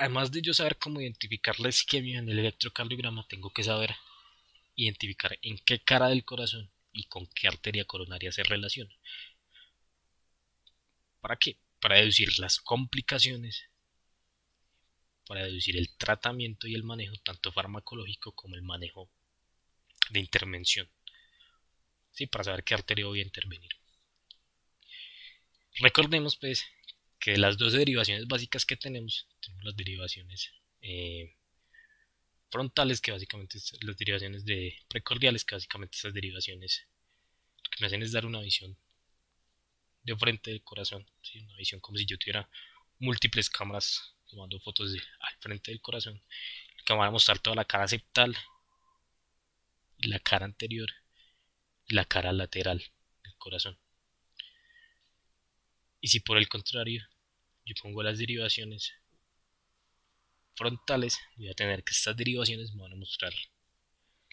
además de yo saber cómo identificar la isquemia en el electrocardiograma, tengo que saber identificar en qué cara del corazón y con qué arteria coronaria se relaciona. ¿Para qué? Para deducir las complicaciones, para deducir el tratamiento y el manejo, tanto farmacológico como el manejo de intervención. Sí, para saber qué arteria voy a intervenir. Recordemos pues que de las dos derivaciones básicas que tenemos las derivaciones frontales, que básicamente son las derivaciones de precordiales, que básicamente estas derivaciones lo que me hacen es dar una visión de frente del corazón, ¿sí? Una visión como si yo tuviera múltiples cámaras tomando fotos al frente del corazón, que van a mostrar toda la cara septal, la cara anterior y la cara lateral del corazón. Y si por el contrario yo pongo las derivaciones frontales, voy a tener que estas derivaciones me van a mostrar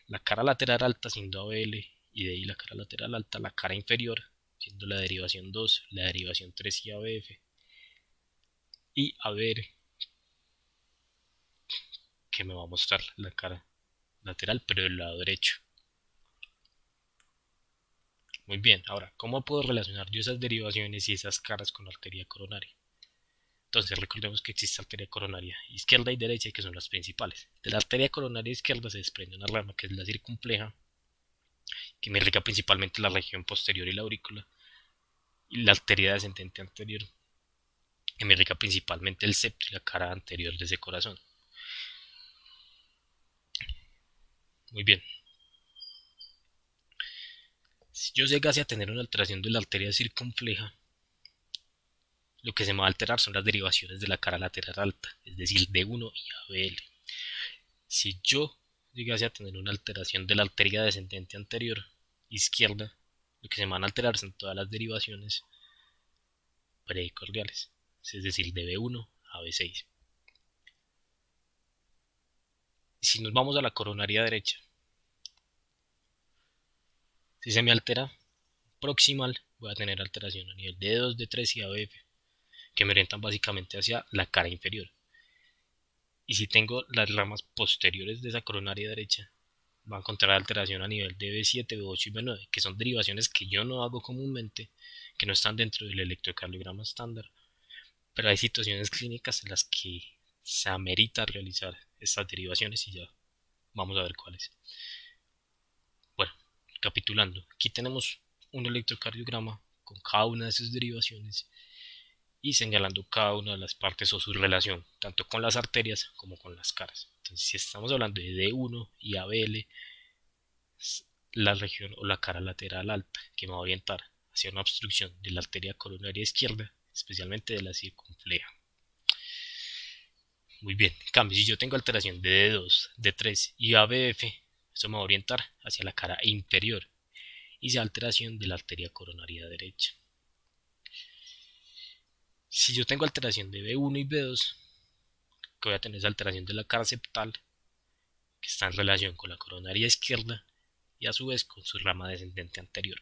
la cara lateral alta siendo ABL, y de ahí la cara lateral alta, la cara inferior siendo la derivación 2, la derivación 3 y ABF, y a ver que me va a mostrar la cara lateral pero del lado derecho. Muy bien, ahora, ¿cómo puedo relacionar yo esas derivaciones y esas caras con la arteria coronaria? Entonces recordemos que existe arteria coronaria izquierda y derecha, que son las principales. De la arteria coronaria izquierda se desprende una rama que es la circunfleja, que me irriga principalmente la región posterior y la aurícula, y la arteria descendente anterior, que me irriga principalmente el septo y la cara anterior de ese corazón. Muy bien. Si yo llegase a tener una alteración de la arteria circunfleja, lo que se me va a alterar son las derivaciones de la cara lateral alta, es decir, D1 y ABL. Si yo llegase a tener una alteración de la arteria descendente anterior izquierda, lo que se me van a alterar son todas las derivaciones precordiales, es decir, de B1 a B6. Si nos vamos a la coronaria derecha, si se me altera proximal, voy a tener alteración a nivel de D2, D3 y ABF, que me orientan básicamente hacia la cara inferior. Y si tengo las ramas posteriores de esa coronaria derecha, va a encontrar alteración a nivel de B7, B8 y B9, que son derivaciones que yo no hago comúnmente, que no están dentro del electrocardiograma estándar, pero hay situaciones clínicas en las que se amerita realizar estas derivaciones y ya vamos a ver cuáles. Bueno, recapitulando, aquí tenemos un electrocardiograma con cada una de sus derivaciones y señalando cada una de las partes o su relación, tanto con las arterias como con las caras. Entonces, si estamos hablando de D1 y ABL, la región o la cara lateral alta, que me va a orientar hacia una obstrucción de la arteria coronaria izquierda, especialmente de la circunfleja. Muy bien, en cambio, si yo tengo alteración de D2, D3 y ABF, eso me va a orientar hacia la cara inferior y sea alteración de la arteria coronaria derecha. Si yo tengo alteración de B1 y B2, que voy a tener esa alteración de la cara septal, que está en relación con la coronaria izquierda y a su vez con su rama descendente anterior.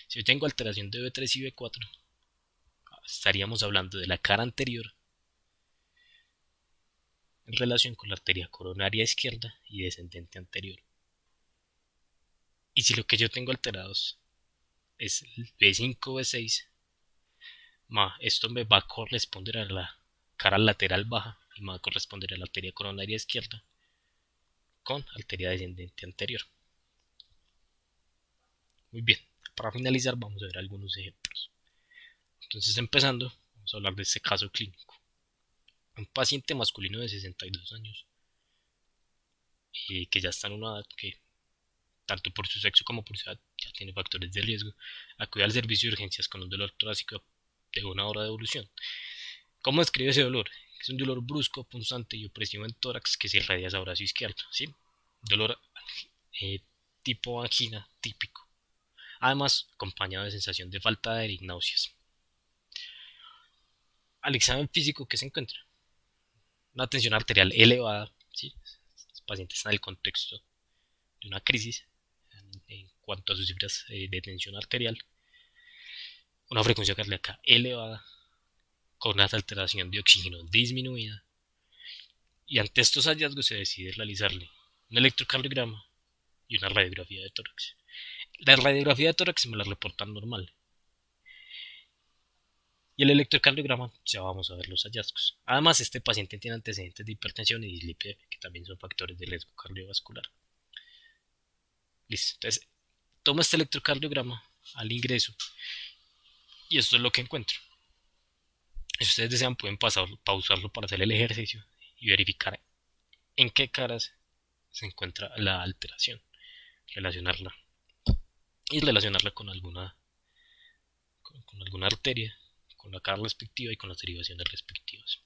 Si yo tengo alteración de B3 y B4, estaríamos hablando de la cara anterior en relación con la arteria coronaria izquierda y descendente anterior. Y si lo que yo tengo alterados es el B5 o B6, esto me va a corresponder a la cara lateral baja y me va a corresponder a la arteria coronaria izquierda con arteria descendente anterior. Muy bien, para finalizar vamos a ver algunos ejemplos. Entonces, empezando, vamos a hablar de este caso clínico. Un paciente masculino de 62 años que ya está en una edad que, tanto por su sexo como por su edad, ya tiene factores de riesgo, acude al servicio de urgencias con un dolor torácico de 1 hora de evolución. ¿Cómo describe ese dolor? Es un dolor brusco, punzante y opresivo en tórax que se irradia hacia el brazo izquierdo, ¿sí? Dolor tipo angina típico. Además, acompañado de sensación de falta de aire y náuseas. Al examen físico que se encuentra, una tensión arterial elevada, ¿sí? Los pacientes están en el contexto de una crisis en cuanto a sus cifras de tensión arterial, una frecuencia cardíaca elevada con una alteración de oxígeno disminuida Y ante estos hallazgos se decide realizarle un electrocardiograma y una radiografía de tórax. La radiografía de tórax me la reportan normal. Y el electrocardiograma ya vamos a ver los hallazgos. Además, este paciente tiene antecedentes de hipertensión y dislipidemia, que también son factores de riesgo cardiovascular. Listo. Entonces, tomo este electrocardiograma al ingreso y esto es lo que encuentro. Si ustedes desean, pueden pausarlo para hacer el ejercicio y verificar en qué caras se encuentra la alteración, relacionarla con alguna arteria, con la cara respectiva y con las derivaciones respectivas.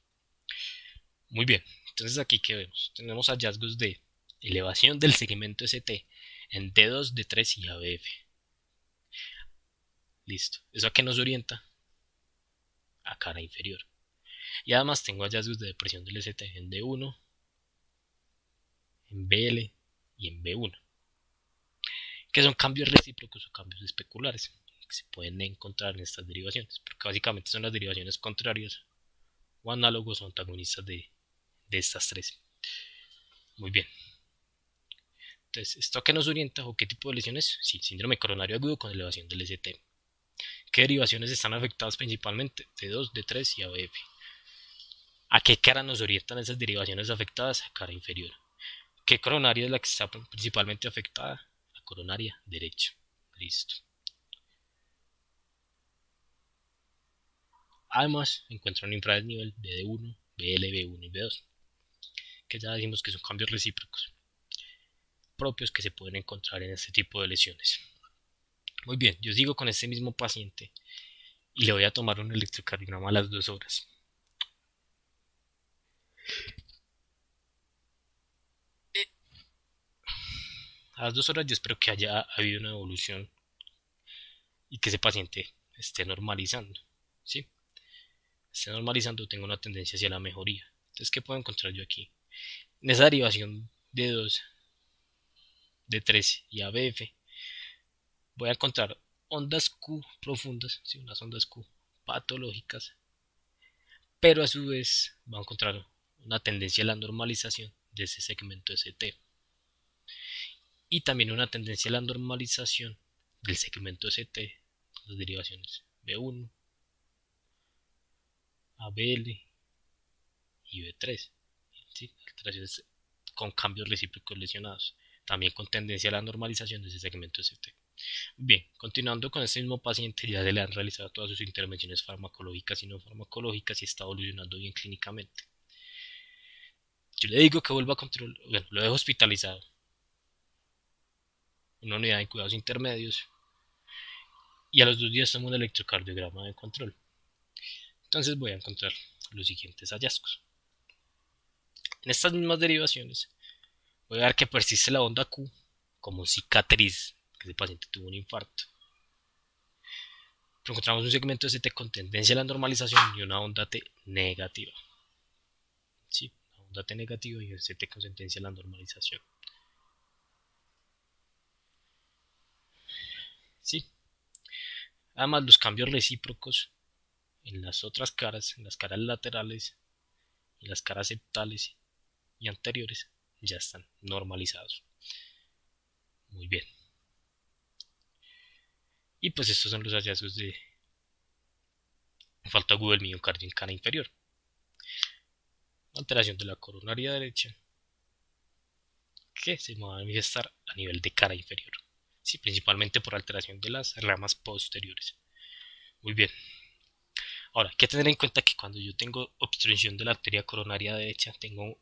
Muy bien, entonces aquí que vemos, tenemos hallazgos de elevación del segmento ST en D2, D3 y ABF. Listo, ¿eso a qué nos orienta? A cara inferior. Y además tengo hallazgos de depresión del ST en D1, en BL y en B1, que son cambios recíprocos o cambios especulares que se pueden encontrar en estas derivaciones, porque básicamente son las derivaciones contrarias o análogos o antagonistas de estas tres. Muy bien. Entonces, ¿esto a qué nos orienta o qué tipo de lesiones? Sí, síndrome coronario agudo con elevación del ST. ¿Qué derivaciones están afectadas principalmente? D2, D3 y ABF. ¿A qué cara nos orientan esas derivaciones afectadas? A cara inferior. ¿Qué coronaria es la que está principalmente afectada? La coronaria derecha. Listo. Además, encuentran un infranivel de D1, BL, B1 y B2, que ya decimos que son cambios recíprocos propios que se pueden encontrar en este tipo de lesiones. Muy bien, yo sigo con este mismo paciente y le voy a tomar un electrocardiograma a las 2 horas. A las 2 horas yo espero que haya habido una evolución y que ese paciente esté normalizando, ¿sí? Esté normalizando, tengo una tendencia hacia la mejoría. Entonces, ¿qué puedo encontrar yo aquí? En esa derivación de 2, de 3 y ABF, voy a encontrar ondas Q profundas, ¿sí? Unas ondas Q patológicas, pero a su vez va a encontrar una tendencia a la normalización de ese segmento ST y también una tendencia a la normalización del segmento ST, las derivaciones B1, ABL y B3, ¿sí? Alteraciones con cambios recíprocos lesionados, también con tendencia a la normalización de ese segmento ST. Bien, continuando con este mismo paciente, ya se le han realizado todas sus intervenciones farmacológicas y no farmacológicas y está evolucionando bien clínicamente. Yo le digo que vuelva a control, bueno, lo dejo hospitalizado en una unidad de cuidados intermedios y a los 2 días tomo un electrocardiograma de control. Entonces voy a encontrar los siguientes hallazgos. En estas mismas derivaciones voy a ver que persiste la onda Q como cicatriz, que ese paciente tuvo un infarto. Pero encontramos un segmento ST con tendencia a la normalización y una onda T negativa. Sí, una onda T negativa y un ST con tendencia a la normalización. Sí. Además, los cambios recíprocos en las otras caras, en las caras laterales, en las caras septales y anteriores, ya están normalizados. Muy bien. Y pues estos son los hallazgos de infarto agudo del miocardio en cara inferior. Alteración de la coronaria derecha que se va a manifestar a nivel de cara inferior. Sí, principalmente por alteración de las ramas posteriores. Muy bien. Ahora, hay que tener en cuenta que cuando yo tengo obstrucción de la arteria coronaria derecha, tengo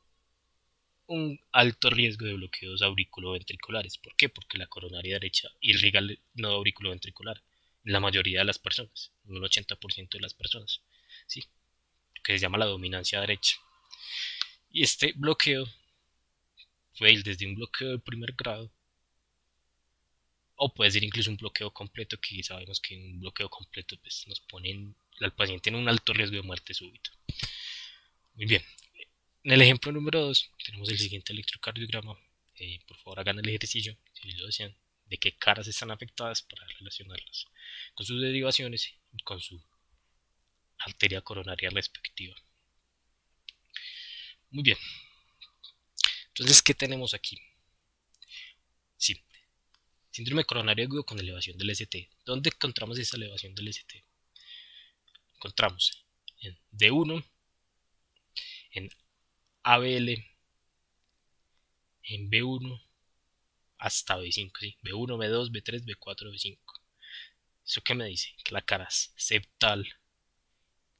un alto riesgo de bloqueos auriculoventriculares. ¿Por qué? Porque la coronaria derecha irriga el nodo auriculoventricular en la mayoría de las personas, en un 80% de las personas, ¿sí? Que se llama la dominancia derecha. Y este bloqueo puede ir desde un bloqueo de primer grado o puede ser incluso un bloqueo completo, que sabemos que un bloqueo completo pues, nos pone al paciente en un alto riesgo de muerte súbita. Muy bien. En el ejemplo número 2 tenemos el siguiente electrocardiograma. Por favor hagan el ejercicio, si lo desean, de qué caras están afectadas para relacionarlas con sus derivaciones y con su arteria coronaria respectiva. Muy bien, Entonces, ¿qué tenemos aquí? Sí, síndrome coronario agudo con elevación del ST. ¿Dónde encontramos esa elevación del ST? Encontramos en D1, en ABL, en B1 hasta B5, ¿sí? B1, B2, B3, B4, B5. ¿Eso qué me dice? Que la cara septal,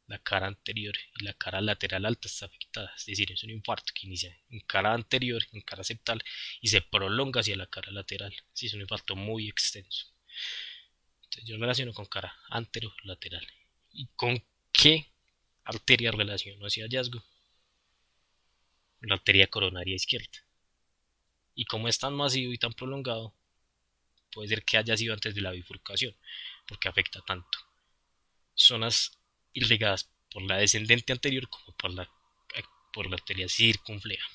la cara anterior y la cara lateral alta está afectada. Es decir, es un infarto que inicia en cara anterior, en cara septal, y se prolonga hacia la cara lateral. Sí, es un infarto muy extenso. Entonces, yo relaciono con cara anterolateral. ¿Y con qué arteria relaciono ese hallazgo? La arteria coronaria izquierda. Y como es tan masivo y tan prolongado, puede ser que haya sido antes de la bifurcación, porque afecta tanto zonas irrigadas por la descendente anterior como por la arteria circunfleja.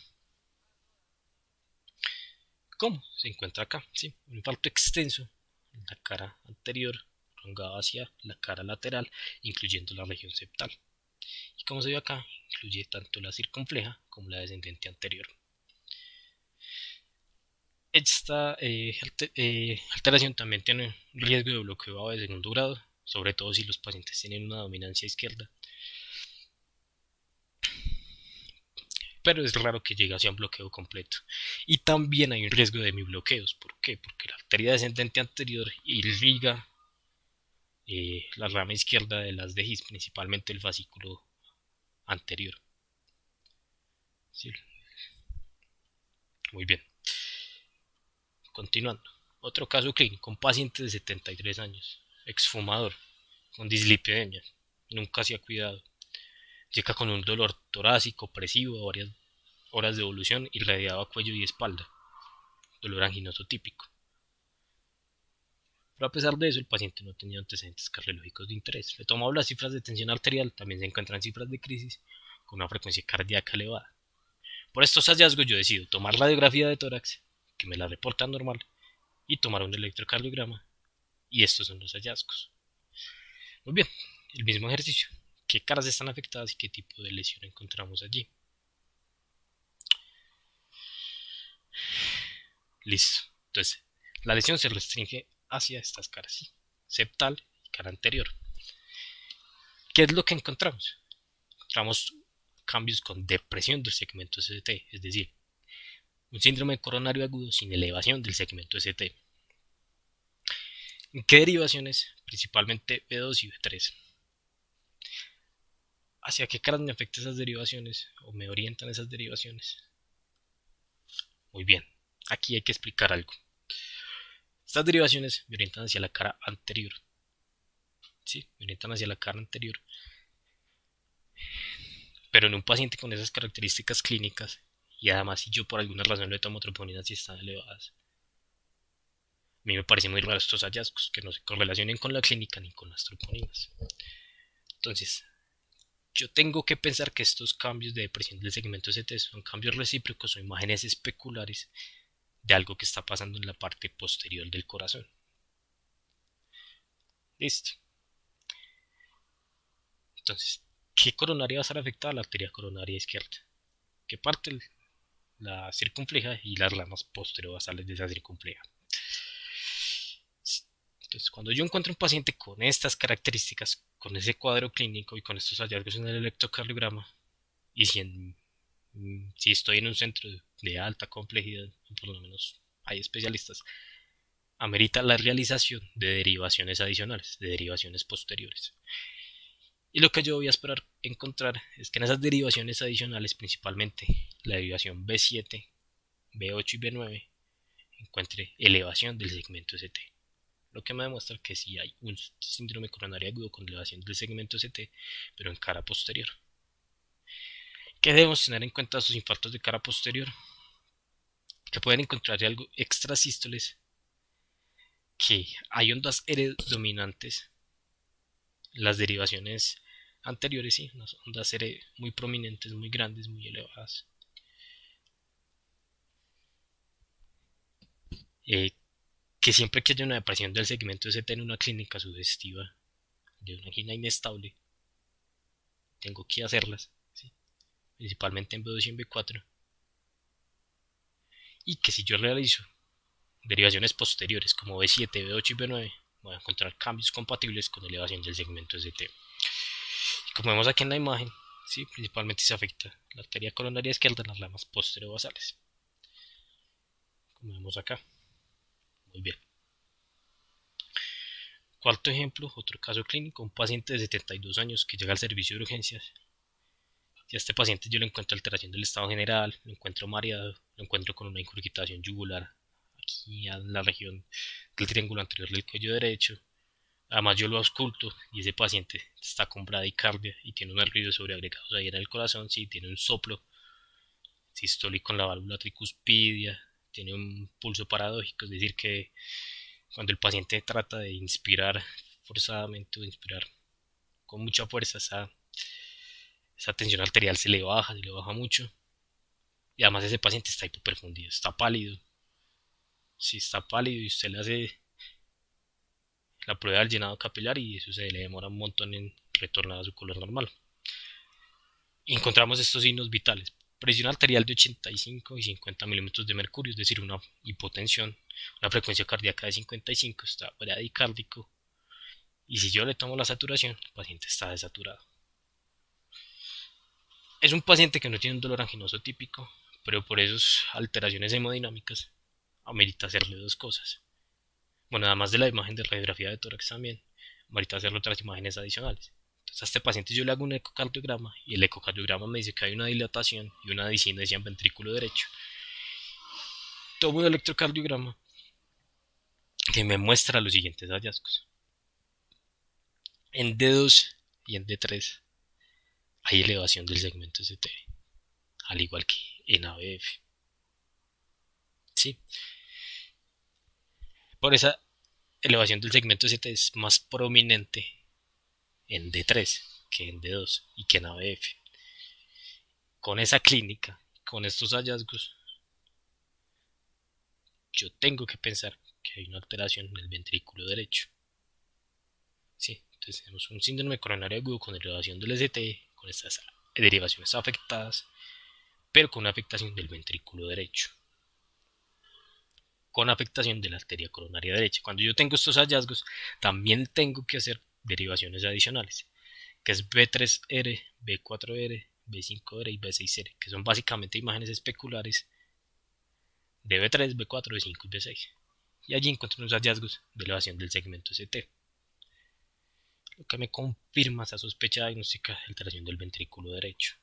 ¿Cómo? Se encuentra acá, ¿sí? Un infarto extenso en la cara anterior, prolongado hacia la cara lateral, incluyendo la región septal. Y como se ve acá, incluye tanto la circunfleja como la descendente anterior. Esta alteración también tiene un riesgo de bloqueo de segundo grado, sobre todo si los pacientes tienen una dominancia izquierda, pero es raro que llegue hacia un bloqueo completo. Y también hay un riesgo de hemibloqueos. ¿Por qué? Porque la arteria descendente anterior irriga la rama izquierda de las de His, principalmente el fascículo anterior. ¿Sí? Muy bien. Continuando. Otro caso clínico, un paciente de 73 años, exfumador, con dislipidemia, nunca se ha cuidado. Llega con un dolor torácico, opresivo, varias horas de evolución, irradiado a cuello y espalda, dolor anginoso típico. Pero a pesar de eso, el paciente no tenía antecedentes cardiológicos de interés. Le tomamos las cifras de tensión arterial, también se encuentran cifras de crisis con una frecuencia cardíaca elevada. Por estos hallazgos yo decido tomar radiografía de tórax, que me la reporta normal, y tomar un electrocardiograma, y estos son los hallazgos. Muy bien, el mismo ejercicio. ¿Qué caras están afectadas y qué tipo de lesión encontramos allí? Listo. Entonces, la lesión se restringe hacia estas caras, ¿sí? Septal y cara anterior. ¿Qué es lo que encontramos? Encontramos cambios con depresión del segmento ST, es decir, un síndrome coronario agudo sin elevación del segmento ST. ¿En qué derivaciones? Principalmente B2 y B3. ¿Hacia qué caras me afectan esas derivaciones o me orientan esas derivaciones? Muy bien, aquí hay que explicar algo. Estas derivaciones me orientan hacia la cara anterior. Sí, me orientan hacia la cara anterior. Pero en un paciente con esas características clínicas, y además si yo por alguna razón le tomo troponina si están elevadas, a mí me parece muy raro estos hallazgos, que no se correlacionen con la clínica ni con las troponinas. Entonces, yo tengo que pensar que estos cambios de depresión del segmento ST son cambios recíprocos o imágenes especulares de algo que está pasando en la parte posterior del corazón. Listo. Entonces, ¿qué coronaria va a estar afectada? La arteria coronaria izquierda. ¿Qué parte? La circunfleja y las ramas posterobasales de esa circunfleja. Entonces, cuando yo encuentro un paciente con estas características, con ese cuadro clínico y con estos hallazgos en el electrocardiograma, y si estoy en un centro de alta complejidad, por lo menos hay especialistas, amerita la realización de derivaciones adicionales, de derivaciones posteriores. Y lo que yo voy a esperar encontrar es que en esas derivaciones adicionales, principalmente la derivación B7, B8 y B9, encuentre elevación del segmento ST. Lo que me demuestra que sí hay un síndrome coronario agudo con elevación del segmento ST, pero en cara posterior. ¿Qué debemos tener en cuenta estos infartos de cara posterior? Que pueden encontrar algo extrasístoles, que hay ondas R dominantes, las derivaciones anteriores, sí, unas ondas R muy prominentes, muy grandes, muy elevadas. Que siempre que haya una depresión del segmento ST en una clínica sugestiva de una angina inestable, tengo que hacerlas, ¿sí? Principalmente en B2 y en B4, y que si yo realizo derivaciones posteriores como B7, B8 y B9, voy a encontrar cambios compatibles con elevación del segmento ST. Y como vemos aquí en la imagen, ¿sí? Principalmente se afecta la arteria coronaria izquierda en las ramas posterobasales, como vemos acá. Muy bien. Cuarto ejemplo, otro caso clínico, un paciente de 72 años que llega al servicio de urgencias. Si a este paciente yo le encuentro alteración del estado general, lo encuentro mareado, lo encuentro con una incurgitación yugular aquí en la región del triángulo anterior del cuello derecho. Además yo lo ausculto y ese paciente está con bradicardia y tiene unos ruidos sobreagregados ahí en el corazón, sí, tiene un soplo sistólico en la válvula tricuspidia, tiene un pulso paradójico, es decir que cuando el paciente trata de inspirar forzadamente o de inspirar con mucha fuerza, esa tensión arterial se le baja mucho. Y además ese paciente está hipoperfundido, está pálido. Si está pálido y usted le hace la prueba del llenado capilar y eso se le demora un montón en retornar a su color normal. Y encontramos estos signos vitales. Presión arterial de 85 y 50 milímetros de mercurio, es decir, una hipotensión, una frecuencia cardíaca de 55, está bradicárdico. Y si yo le tomo la saturación, el paciente está desaturado. Es un paciente que no tiene un dolor anginoso típico, pero por esas alteraciones hemodinámicas amerita hacerle dos cosas. Bueno, además de la imagen de radiografía de tórax también, amerita hacerle otras imágenes adicionales. Entonces a este paciente yo le hago un ecocardiograma y el ecocardiograma me dice que hay una dilatación y una disinesia en ventrículo derecho. Tomo un electrocardiograma que me muestra los siguientes hallazgos. En D2 y en D3 hay elevación del segmento ST, al igual que en ABF. ¿Sí? Por esa elevación del segmento ST es más prominente en D3 que en D2 y que en ABF. Con esa clínica, con estos hallazgos, yo tengo que pensar que hay una alteración en el ventrículo derecho. Sí, entonces tenemos un síndrome coronario agudo con elevación del ST, con estas derivaciones afectadas, pero con una afectación del ventrículo derecho, con afectación de la arteria coronaria derecha. Cuando yo tengo estos hallazgos, también tengo que hacer derivaciones adicionales, que es B3R, B4R, B5R y B6R, que son básicamente imágenes especulares de B3, B4, B5 y B6. Y allí encuentro unos hallazgos de elevación del segmento ST, lo que me confirma esa sospecha diagnóstica de alteración del ventrículo derecho.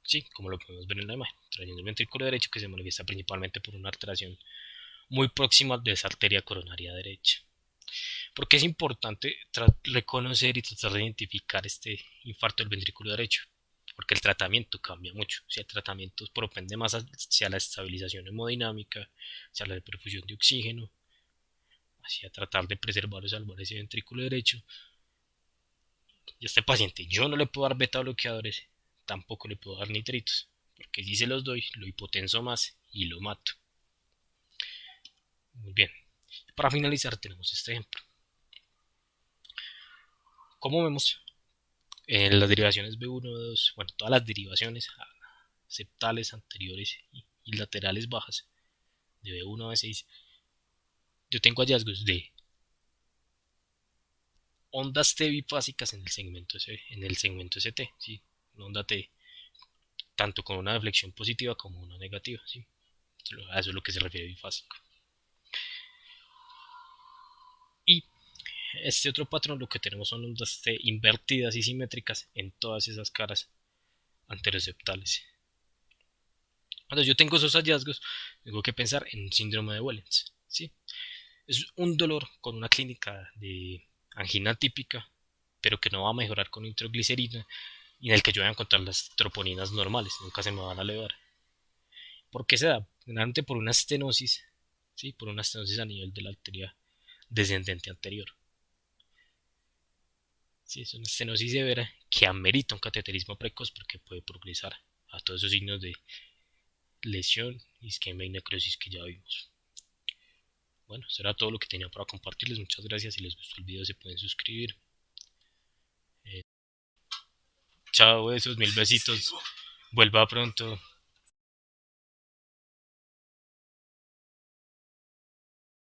Sí, como lo podemos ver en la imagen, alteración del ventrículo derecho que se manifiesta principalmente por una alteración muy próxima de esa arteria coronaria derecha. Porque es importante reconocer y tratar de identificar este infarto del ventrículo derecho, porque el tratamiento cambia mucho. Si el tratamiento propende más hacia la estabilización hemodinámica, hacia la perfusión de oxígeno, hacia tratar de preservar o salvar ese ventrículo derecho. Y a este paciente yo no le puedo dar beta bloqueadores, tampoco le puedo dar nitritos, porque si se los doy, lo hipotenso más y lo mato. Muy bien. Para finalizar tenemos este ejemplo. Como vemos, en las derivaciones B1, B2, bueno, todas las derivaciones septales anteriores y laterales bajas de B1 a B6, yo tengo hallazgos de ondas T bifásicas en el segmento ST, ¿sí? Una onda T, tanto con una deflexión positiva como una negativa, ¿sí? A eso es lo que se refiere bifásico. Y este otro patrón lo que tenemos son ondas T invertidas y simétricas en todas esas caras anteroceptales. Cuando yo tengo esos hallazgos, tengo que pensar en un síndrome de Wellens, ¿sí? Es un dolor con una clínica de angina típica, pero que no va a mejorar con nitroglicerina y en el que yo voy a encontrar las troponinas normales, nunca se me van a elevar. ¿Por qué se da? Generalmente por una estenosis, ¿sí? Por una estenosis a nivel de la arteria descendente anterior. Sí, es una estenosis severa que amerita un cateterismo precoz porque puede progresar a todos esos signos de lesión, isquemia y necrosis que ya vimos. Bueno, eso era todo lo que tenía para compartirles. Muchas gracias. Si les gustó el video se pueden suscribir. Chao, besos, mil besitos. Vuelva pronto.